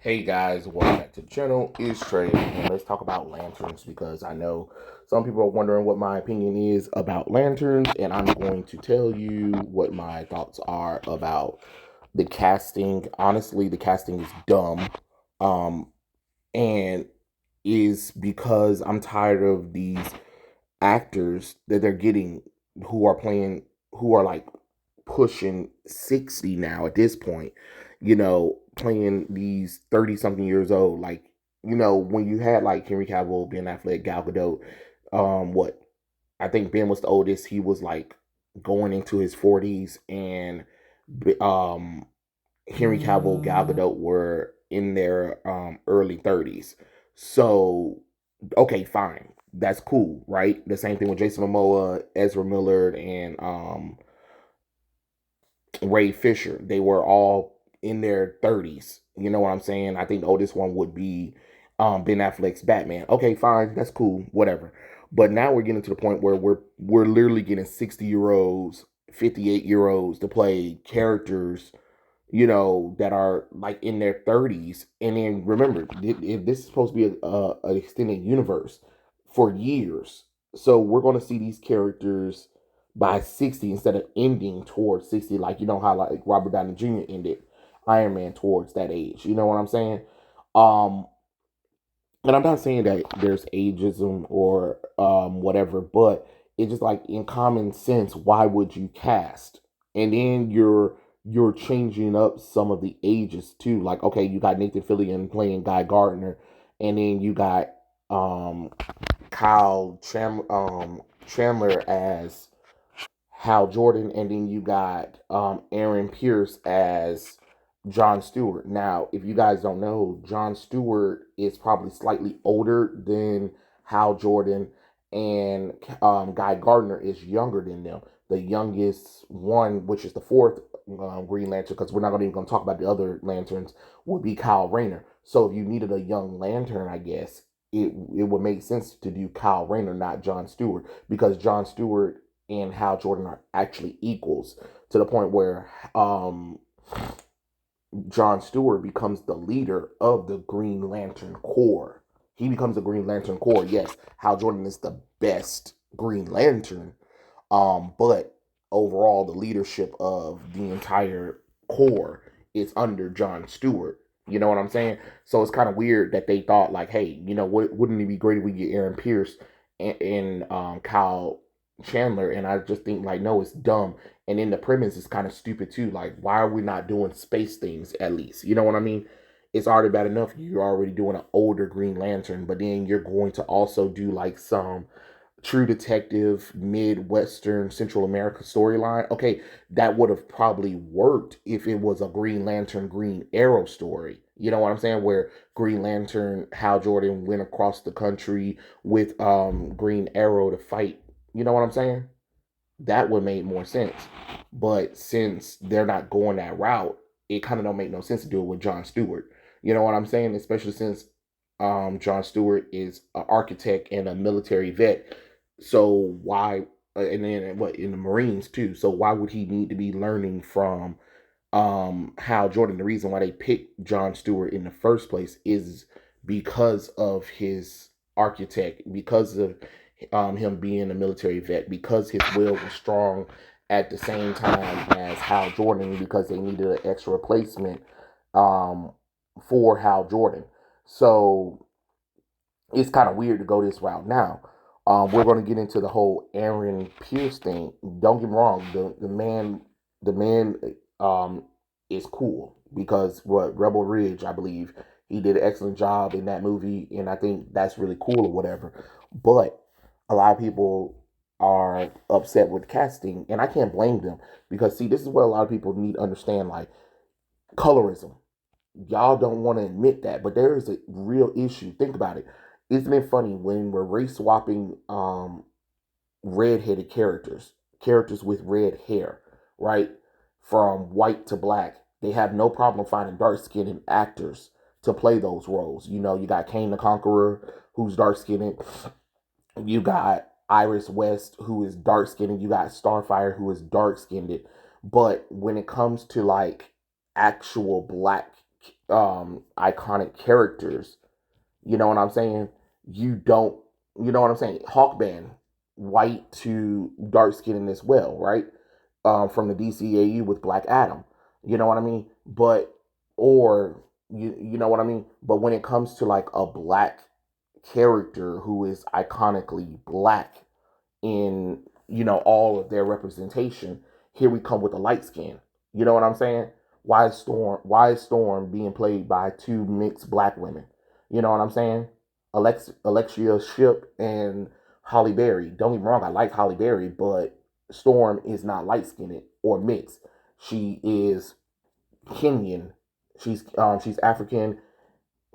Hey guys, welcome back to the channel. It's Trey, and let's talk about lanterns because I know some people are wondering what my opinion is about lanterns, and I'm going to tell you what my thoughts are about the casting. Honestly, the casting is dumb, um, and is because I'm tired of these actors that they're getting who are playing who are like pushing 60 now at this point, playing these 30 something years old. Like, when you had like Henry Cavill, Ben Affleck, Gal Gadot, what I think Ben was the oldest. He was like going into his 40s, and um Henry Cavill, Gal Gadot were in their early 30s. So, okay, fine. That's cool, right? The same thing with Jason Momoa, Ezra Miller, and Ray Fisher. They were all in their 30s. You know what I'm saying? I think the oldest one would be Ben Affleck's Batman. Okay, fine. That's cool. Whatever. But now we're getting to the point where we're literally getting 60-year olds, 58-year olds to play characters, that are like in their 30s. And then remember, if this is supposed to be an extended universe for years. So we're going to see these characters by 60 instead of ending towards 60, like, how like Robert Downey Jr. ended Iron Man towards that age. You know what I'm saying? Um, and I'm not saying that there's ageism or whatever, but it's just like in common sense, why would you cast? And then you're changing up some of the ages too. Like, okay, you got Nathan Fillion playing Guy Gardner, and then you got um Chandler as Hal Jordan, and then you got Aaron Pierce as John Stewart. Now, if you guys don't know, John Stewart is probably slightly older than Hal Jordan, and Guy Gardner is younger than them. The youngest one, which is the fourth Green Lantern, because we're not even going to talk about the other lanterns, would be Kyle Rayner. So if you needed a young lantern, I guess it would make sense to do Kyle Rayner, not John Stewart, because John Stewart and Hal Jordan are actually equals to the point where John Stewart becomes the leader of the Green Lantern Corps. He becomes the Green Lantern Corps. Yes, Hal Jordan is the best Green Lantern, but overall, the leadership of the entire Corps is under John Stewart. You know what I'm saying? So it's kind of weird that they thought like, hey, wouldn't it be great if we get Aaron Pierce and Kyle Chandler? And I just think like, no, it's dumb. And then the premise is kind of stupid too. Like, why are we not doing space things at least? You know what I mean? It's already bad enough you're already doing an older Green Lantern, but then you're going to also do like some True Detective, Midwestern, Central America storyline. Okay, that would have probably worked if it was a Green Lantern, Green Arrow story. You know what I'm saying? Where Green Lantern, Hal Jordan went across the country with Green Arrow to fight. You know what I'm saying? That would make more sense. But since they're not going that route, it kind of don't make no sense to do it with John Stewart. You know what I'm saying? Especially since John Stewart is an architect and a military vet. So why? And then what in the Marines too? So why would he need to be learning from Hal Jordan? The reason why they picked John Stewart in the first place is because of his architect, because of him being a military vet, because his will was strong at the same time as Hal Jordan, because they needed an extra replacement um, for Hal Jordan. So it's kind of weird to go this route now. We're going to get into the whole Aaron Pierce thing. Don't get me wrong, the man is cool because what Rebel Ridge, I believe, he did an excellent job in that movie, and I think that's really cool or whatever. But a lot of people are upset with casting, and I can't blame them because see, this is what a lot of people need to understand, like colorism. Y'all don't want to admit that, but there is a real issue. Think about it. Isn't it funny when we're race swapping redheaded characters with red hair, right? From white to black. They have no problem finding dark skinned actors to play those roles. You got Kane the Conqueror, who's dark skinned. You got Iris West, who is dark skinned. You got Starfire, who is dark skinned. But when it comes to like actual black iconic characters. You know what I'm saying? You don't, you know what I'm saying? Hawkman, white to dark skinned as well, right? From the DCAU with Black Adam. You know what I mean? But, or, you know what I mean? But when it comes to like a black character who is iconically black in, all of their representation, here we come with a light skin. You know what I'm saying? Why is Storm being played by two mixed black women? You know what I'm saying? Alexia Shipp and Holly Berry. Don't get me wrong, I like Holly Berry, but Storm is not light skinned or mixed. She is Kenyan. She's African.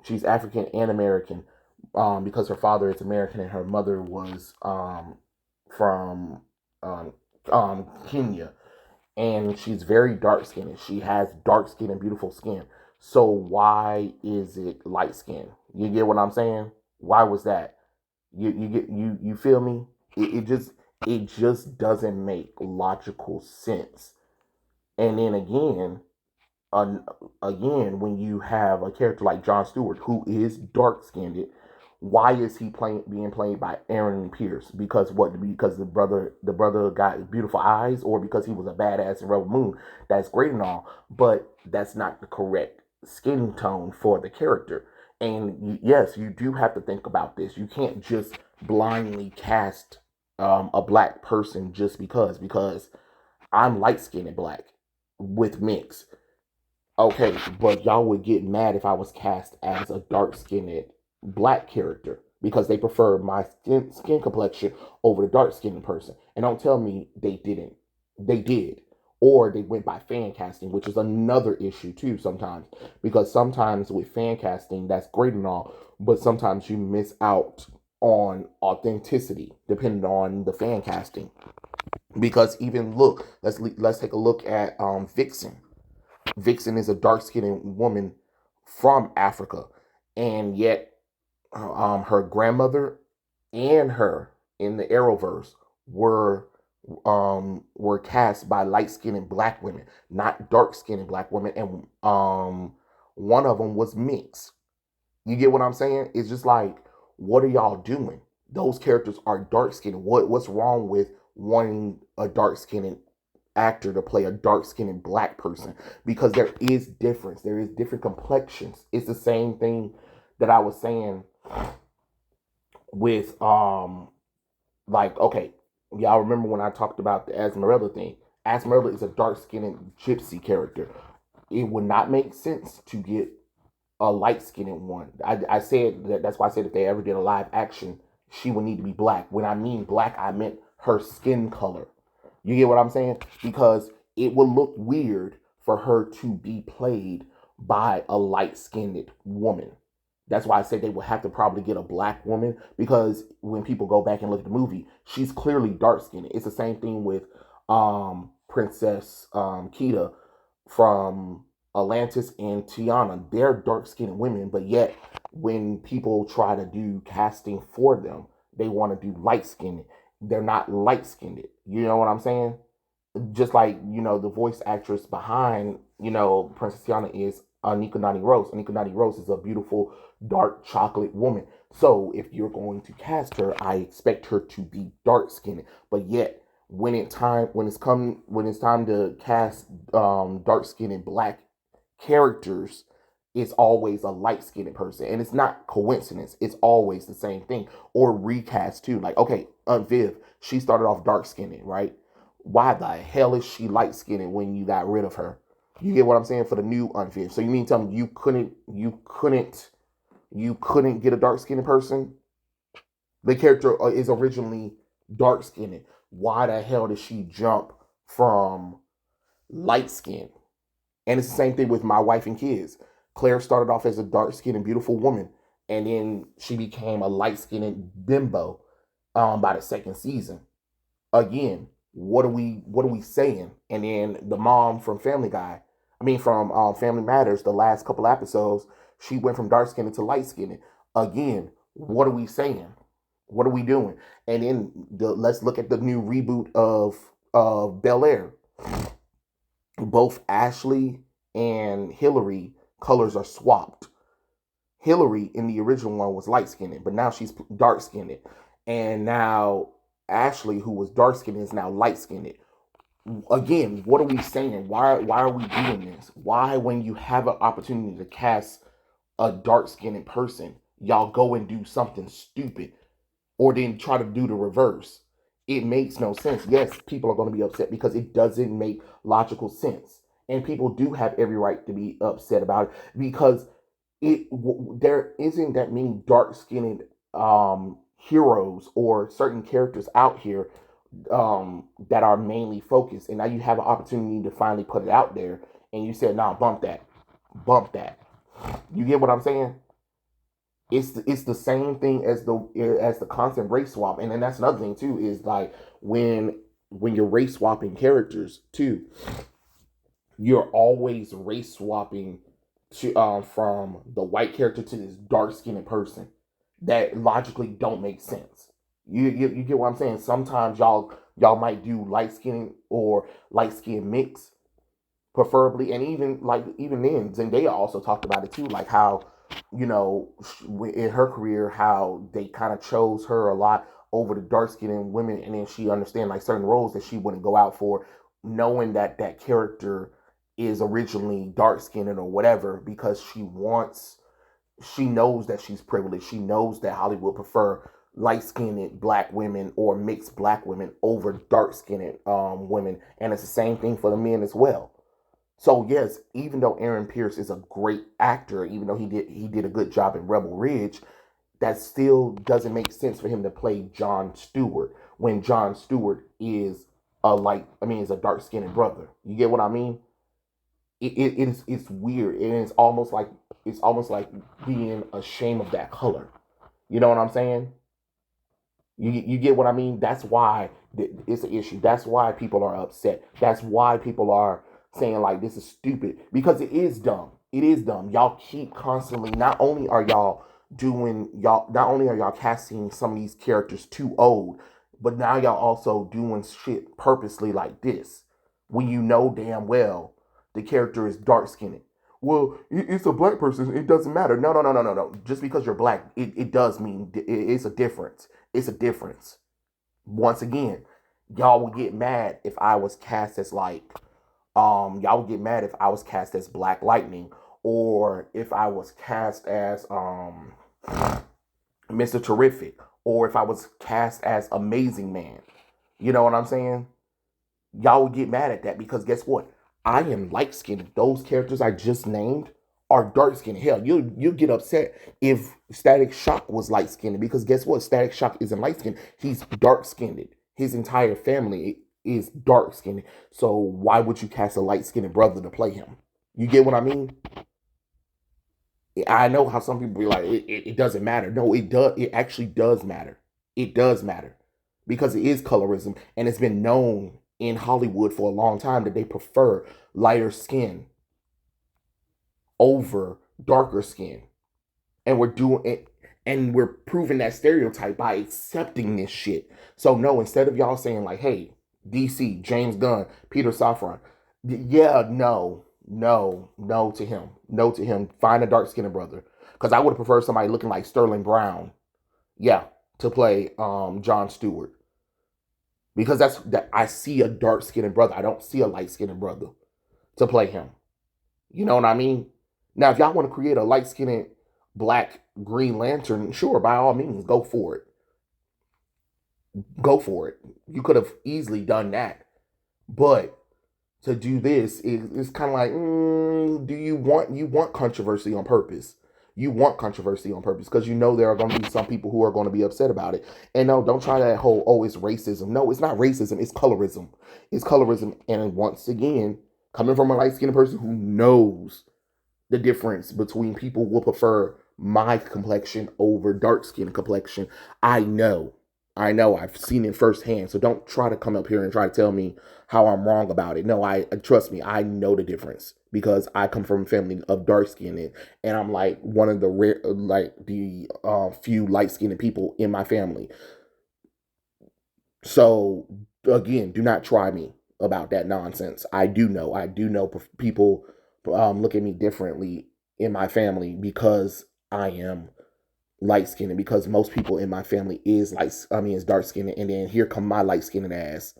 She's African and American, because her father is American and her mother was from Kenya, and she's very dark skinned. She has dark skin and beautiful skin. So why is it light skin? You get what I'm saying? Why was that? You feel me? It just doesn't make logical sense. And then uh, again, when you have a character like John Stewart who is dark skinned, why is he being played by Aaron Pierce? Because what? Because the brother got beautiful eyes, or because he was a badass in Rebel Moon? That's great and all, but that's not the correct skin tone for the character. And yes, you do have to think about this. You can't just blindly cast a black person just because I'm light skinned and black with mix. Okay, but y'all would get mad if I was cast as a dark skinned black character because they prefer my skin complexion over the dark skinned person. And don't tell me they didn't. They did. Or they went by fan casting, which is another issue too sometimes. Because sometimes with fan casting, that's great and all, but sometimes you miss out on authenticity depending on the fan casting. Because even look, let's take a look at Vixen. Vixen is a dark skinned woman from Africa, and yet her grandmother and her in the Arrowverse were were cast by light skinned black women, not dark skinned black women, and one of them was mixed. You get what I'm saying? It's just like, what are y'all doing? Those characters are dark skinned. What's wrong with wanting a dark skinned actor to play a dark skinned black person? Because there is difference. There is different complexions. It's the same thing that I was saying with like, okay, y'all remember when I talked about the Esmeralda thing? Esmeralda is a dark skinned gypsy character. It would not make sense to get a light skinned one. I said that's why I said if they ever did a live action, she would need to be black. When I mean black, I meant her skin color. You get what I'm saying? Because it would look weird for her to be played by a light skinned woman. That's why I said they would have to probably get a black woman, because when people go back and look at the movie, she's clearly dark skinned. It's the same thing with Princess Kita from Atlantis and Tiana. They're dark skinned women, but yet when people try to do casting for them, they want to do light skinned. They're not light skinned. You know what I'm saying? Just like, the voice actress behind, Princess Tiana is Anika Nani Rose. Anika Nani Rose is a beautiful dark chocolate woman. So if you're going to cast her, I expect her to be dark skinned. But yet, when it's time to cast dark skinned black characters, it's always a light skinned person, and it's not coincidence. It's always the same thing. Or recast too. Like, okay, Aunt Viv, she started off dark skinned, right? Why the hell is she light skinned when you got rid of her? You get what I'm saying? For the new Aunt Viv. So you mean tell me you couldn't get a dark skinned person? The character is originally dark skinned. Why the hell did she jump from light skin? And it's the same thing with My Wife and Kids. Claire started off as a dark skinned and beautiful woman, and then she became a light skinned bimbo by the second season. Again, what are we saying? And then the mom from Family Guy, I mean from Family Matters, the last couple episodes, she went from dark skinned to light skinned. Again, what are we saying? What are we doing? And then let's look at the new reboot of Bel Air. Both Ashley and Hillary Colors are swapped. Hillary in the original one was light skinned, but now she's dark skinned. And now Ashley, who was dark skinned, is now light skinned. Again, what are we saying? Why are we doing this? Why, when you have an opportunity to cast a dark skinned person, y'all go and do something stupid or then try to do the reverse? It makes no sense. Yes, people are going to be upset because it doesn't make logical sense. And people do have every right to be upset about it because there isn't that many dark skinned heroes or certain characters out here that are mainly focused. And now you have an opportunity to finally put it out there, and you said, "Nah, bump that." You get what I'm saying? It's the same thing as the constant race swap, and then that's another thing too. Is like when you're race swapping characters too, you're always race swapping to from the white character to this dark skinned person that logically don't make sense. You get what I'm saying? Sometimes y'all might do light skin or light skin mix, preferably, and even then Zendaya also talked about it too, like how in her career how they kind of chose her a lot over the dark skinned women, and then she understand like certain roles that she wouldn't go out for, knowing that that character is originally dark skinned or whatever, because she knows that she's privileged. She knows that Hollywood prefer light skinned black women or mixed black women over dark skinned women, and it's the same thing for the men as well. So yes, even though Aaron Pierce is a great actor, even though he did a good job in Rebel Ridge, that still doesn't make sense for him to play John Stewart when John Stewart is is a dark skinned brother. You get what I mean? It's weird, and it's almost like being ashamed of that color. You know what I'm saying? You get what I mean? That's why it's an issue. That's why people are upset. That's why people are saying like this is stupid, because it is dumb. It is dumb. Y'all keep constantly. Not only are y'all casting some of these characters too old, but now y'all also doing shit purposely like this when you know damn well the character is dark skinned. Well, it's a black person. It doesn't matter. No, no, no, no, no, no. Just because you're black, it does mean it's a difference. It's a difference. Once again, y'all would get mad if I was cast as y'all would get mad if I was cast as Black Lightning, or if I was cast as Mr. Terrific, or if I was cast as Amazing Man. You know what I'm saying? Y'all would get mad at that because guess what? I am light skinned. Those characters I just named are dark skinned. Hell, you get upset if Static Shock was light skinned, because guess what? Static Shock isn't light skinned. He's dark skinned. His entire family is dark skinned. So why would you cast a light skinned brother to play him? You get what I mean? I know how some people be like, it doesn't matter. No, it does. It actually does matter. It does matter because it is colorism, and it's been known in Hollywood for a long time that they prefer lighter skin over darker skin, and we're doing it, and we're proving that stereotype by accepting this shit. So no, instead of y'all saying like, "Hey, DC, James Gunn, Peter Safran," yeah, no to him, no to him. Find a dark skinned brother, because I would have preferred somebody looking like Sterling Brown, yeah, to play John Stewart, because that I see a dark skinned brother. I don't see a light skinned brother to play him. You know what I mean? Now, if y'all want to create a light skinned black Green Lantern, sure, by all means, go for it. Go for it. You could have easily done that. But to do this is kind of like, do you want controversy on purpose? You want controversy on purpose because you know there are going to be some people who are going to be upset about it. And no, don't try that whole, oh, it's racism. No, it's not racism. It's colorism. It's colorism. And once again, coming from a light skinned person who knows the difference between people will prefer my complexion over dark skin complexion. I know. I've seen it firsthand. So don't try to come up here and try to tell me how I'm wrong about it. No, I trust me. I know the difference because I come from a family of dark skinned, and I'm like one of the rare, like the few light skinned people in my family. So again, do not try me about that nonsense. I do know. People look at me differently in my family because I am light skinned, and because most people in my family is is dark skinned, and then here come my light skinned ass.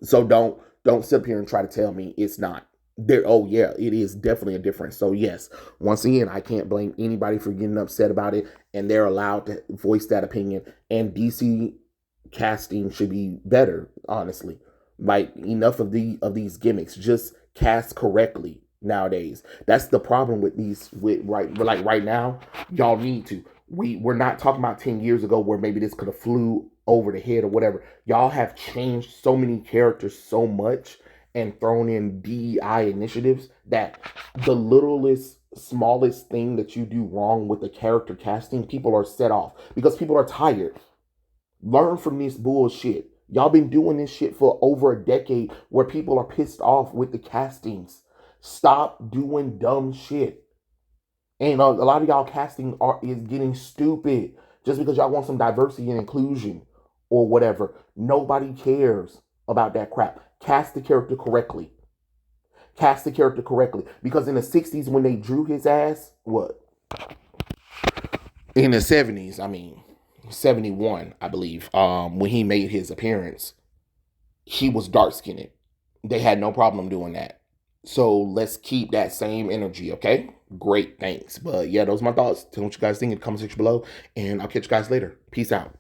So don't sit up here and try to tell me it's not. There, oh yeah, it is definitely a difference. So yes, once again, I can't blame anybody for getting upset about it, and they're allowed to voice that opinion. And DC casting should be better, honestly. Like, enough of these gimmicks. Just cast correctly nowadays. That's the problem with these, with right now. Y'all need to. We're not talking about 10 years ago where maybe this could have flew over the head or whatever. Y'all have changed so many characters so much and thrown in DEI initiatives that the littlest, smallest thing that you do wrong with the character casting, people are set off because people are tired. Learn from this bullshit. Y'all been doing this shit for over a decade where people are pissed off with the castings. Stop doing dumb shit. And a lot of y'all casting is getting stupid just because y'all want some diversity and inclusion or whatever. Nobody cares about that crap. Cast the character correctly. Cast the character correctly. Because in the 60s, when they drew his ass, what? In the 70s, 71, I believe, when he made his appearance, he was dark skinned. They had no problem doing that. So let's keep that same energy, okay? Great, thanks. But yeah, those are my thoughts. Tell me what you guys think in the comment section below, and I'll catch you guys later. Peace out.